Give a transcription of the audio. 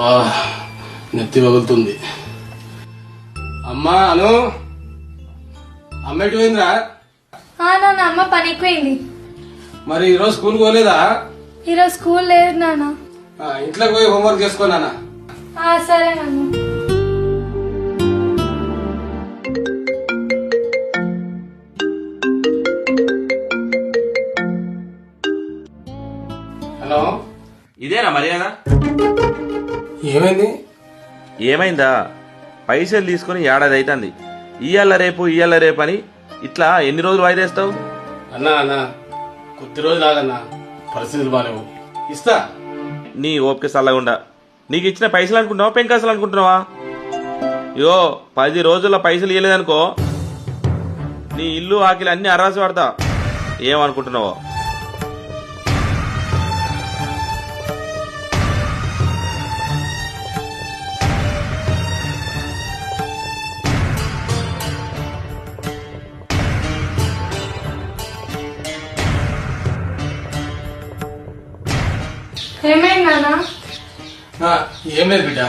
అబ్బా నెత్తి పగులుతుంది. అమ్మా అను, అమ్మ ఎటు పోయిందిరా? నాన్న అమ్మ పనికి పోయింది. మరి ఈరోజు స్కూల్ పోలేదా? ఈరోజు స్కూల్ లేదు నాన్న. ఇంట్లోకి పోయి హోంవర్క్ చేసుకో నాన్న. సరే నాన్న. హలో, ఇదేనా మర్యాద? ఏమైంది? ఏమైందా? పైసలు తీసుకుని ఏడాది అవుతుంది. ఇయ్యాల రేపు అని ఇట్లా ఎన్ని రోజులు వాయిదేస్తావు? అన్నా అన్నా కొద్ది రోజులు ఆగన్నా, పరిస్థితులు బాగాలేవు. ఇస్తా. నీ ఓపిక చల్లగుండా. నీకు ఇచ్చిన పైసలు అనుకుంటున్నావా పెంకాసలు అనుకుంటున్నావా? యో 10 రోజుల్లో పైసలు ఇవ్వలేదనుకో నీ ఇల్లు ఆకిలి అన్ని అరాసి పడతా. ఏమనుకుంటున్నావో? ఏమైంది నాన్న? ఏం లేదు బిడ్డ,